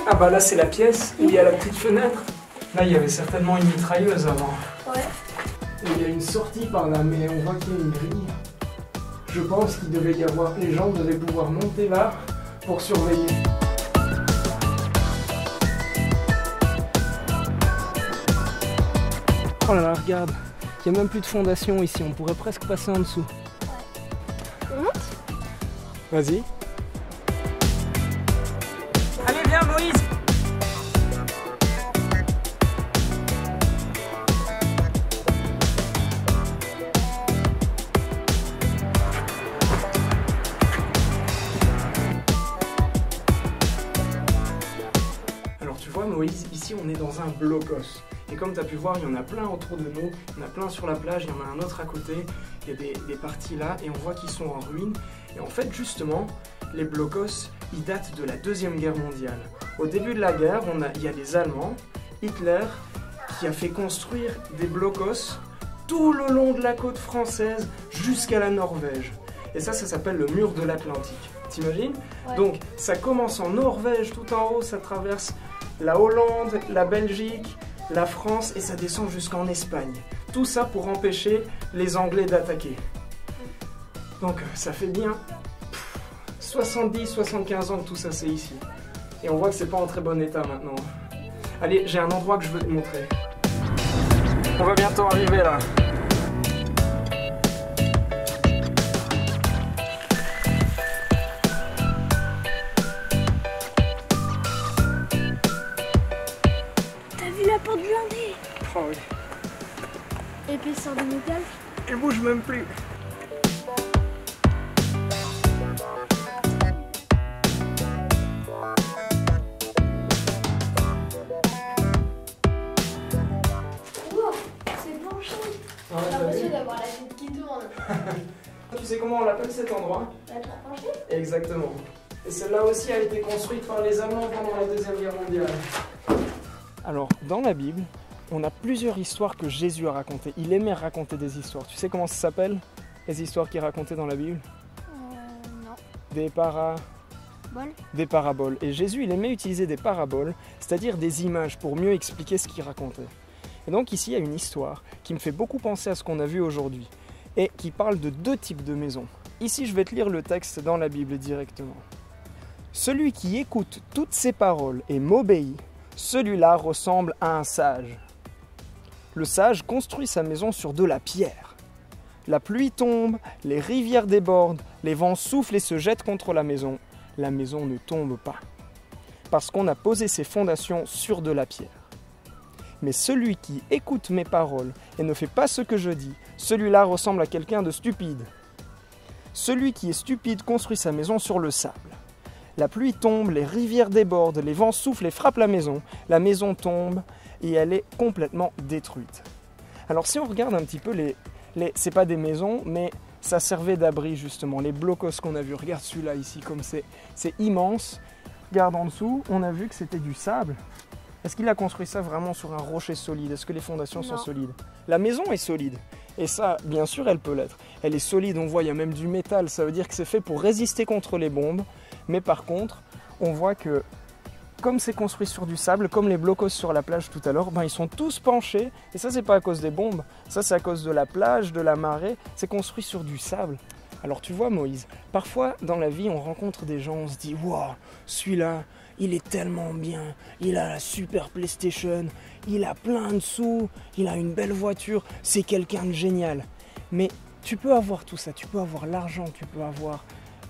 Ah bah là c'est la pièce, il y a la petite fenêtre. Là il y avait certainement une mitrailleuse avant. Ouais. Et il y a une sortie par là, mais on voit qu'il y a une grille. Je pense qu'il devait y avoir, les gens devaient pouvoir monter là pour surveiller. Oh là là, regarde, il n'y a même plus de fondation ici, on pourrait presque passer en dessous. On monte? Vas-y. Allez, viens Moïse! Alors tu vois Moïse, ici on est dans un blocos. Et comme tu as pu voir, il y en a plein autour de nous, il y en a plein sur la plage, il y en a un autre à côté, il y a des parties là et on voit qu'ils sont en ruine. Et en fait justement, les blocos, ils datent de la Deuxième Guerre mondiale. Au début de la guerre, il y a les Allemands, Hitler, qui a fait construire des blocos tout le long de la côte française jusqu'à la Norvège. Et ça s'appelle le mur de l'Atlantique. T'imagines? Ouais. Donc ça commence en Norvège tout en haut, ça traverse la Hollande, la Belgique, la France et ça descend jusqu'en Espagne. Tout ça pour empêcher les Anglais d'attaquer. Donc ça fait bien 70-75 ans que tout ça c'est ici. Et on voit que c'est pas en très bon état maintenant. Allez, j'ai un endroit que je veux te montrer. On va bientôt arriver là. T'as vu la porte blindée? Oh oui. Épaisseur de métal. Elle bouge même plus. Wow, c'est blanchi. Ah, J'ai t'as l'impression vu? d'avoir la tête qui tourne. Tu sais comment on l'appelle cet endroit? La tour penchée? Exactement. Et celle-là aussi a été construite par les Allemands pendant la Deuxième Guerre mondiale. Alors, dans la Bible, on a plusieurs histoires que Jésus a racontées. Il aimait raconter des histoires. Tu sais comment ça s'appelle, les histoires qu'il racontait dans la Bible? Non. Des paraboles. Et Jésus, il aimait utiliser des paraboles, c'est-à-dire des images pour mieux expliquer ce qu'il racontait. Et donc ici, il y a une histoire qui me fait beaucoup penser à ce qu'on a vu aujourd'hui et qui parle de deux types de maisons. Ici, je vais te lire le texte dans la Bible directement. Celui qui écoute toutes ces paroles et m'obéit, celui-là ressemble à un sage. Le sage construit sa maison sur de la pierre. La pluie tombe, les rivières débordent, les vents soufflent et se jettent contre la maison. La maison ne tombe pas, parce qu'on a posé ses fondations sur de la pierre. Mais celui qui écoute mes paroles et ne fait pas ce que je dis, celui-là ressemble à quelqu'un de stupide. Celui qui est stupide construit sa maison sur le sable. La pluie tombe, les rivières débordent, les vents soufflent et frappent la maison tombe et elle est complètement détruite. Alors si on regarde un petit peu c'est pas des maisons, mais ça servait d'abri justement, les blocos qu'on a vus. Regarde celui-là ici, comme c'est immense. Regarde en dessous, on a vu que c'était du sable. Est-ce qu'il a construit ça vraiment sur un rocher solide? Est-ce que les fondations sont solides? La maison est solide. Et ça, bien sûr, elle peut l'être. Elle est solide, on voit, il y a même du métal. Ça veut dire que c'est fait pour résister contre les bombes. Mais par contre, on voit que comme c'est construit sur du sable, comme les blocos sur la plage tout à l'heure, ils sont tous penchés. Et ça, c'est pas à cause des bombes. Ça, c'est à cause de la plage, de la marée. C'est construit sur du sable. Alors tu vois, Moïse, parfois dans la vie, on rencontre des gens, on se dit « Wow, celui-là, il est tellement bien. Il a la super PlayStation. Il a plein de sous. Il a une belle voiture. C'est quelqu'un de génial. » Mais tu peux avoir tout ça. Tu peux avoir l'argent. Tu peux avoir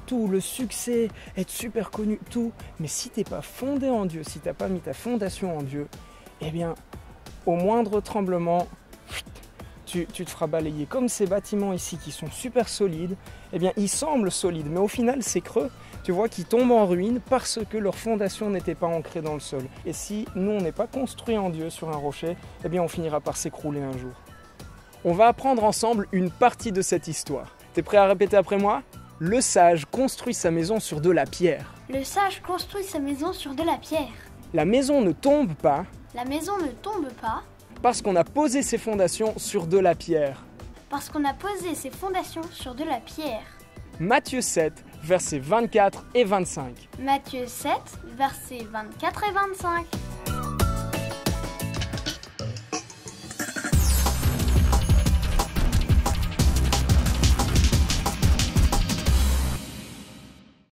tout, le succès, être super connu, tout. Mais si tu n'es pas fondé en Dieu, si tu n'as pas mis ta fondation en Dieu, eh bien, au moindre tremblement, tu te feras balayer. Comme ces bâtiments ici qui sont super solides, eh bien, ils semblent solides, mais au final, c'est creux. Tu vois qu'ils tombent en ruine parce que leur fondation n'était pas ancrée dans le sol. Et si nous, on n'est pas construit en Dieu sur un rocher, eh bien, on finira par s'écrouler un jour. On va apprendre ensemble une partie de cette histoire. T'es prêt à répéter après moi ? Le sage construit sa maison sur de la pierre. Le sage construit sa maison sur de la pierre. La maison ne tombe pas La maison ne tombe pas parce qu'on a posé ses fondations sur de la pierre. parce qu'on a posé ses fondations sur de la pierre. Matthieu 7, versets 24 et 25. Matthieu 7, versets 24 et 25.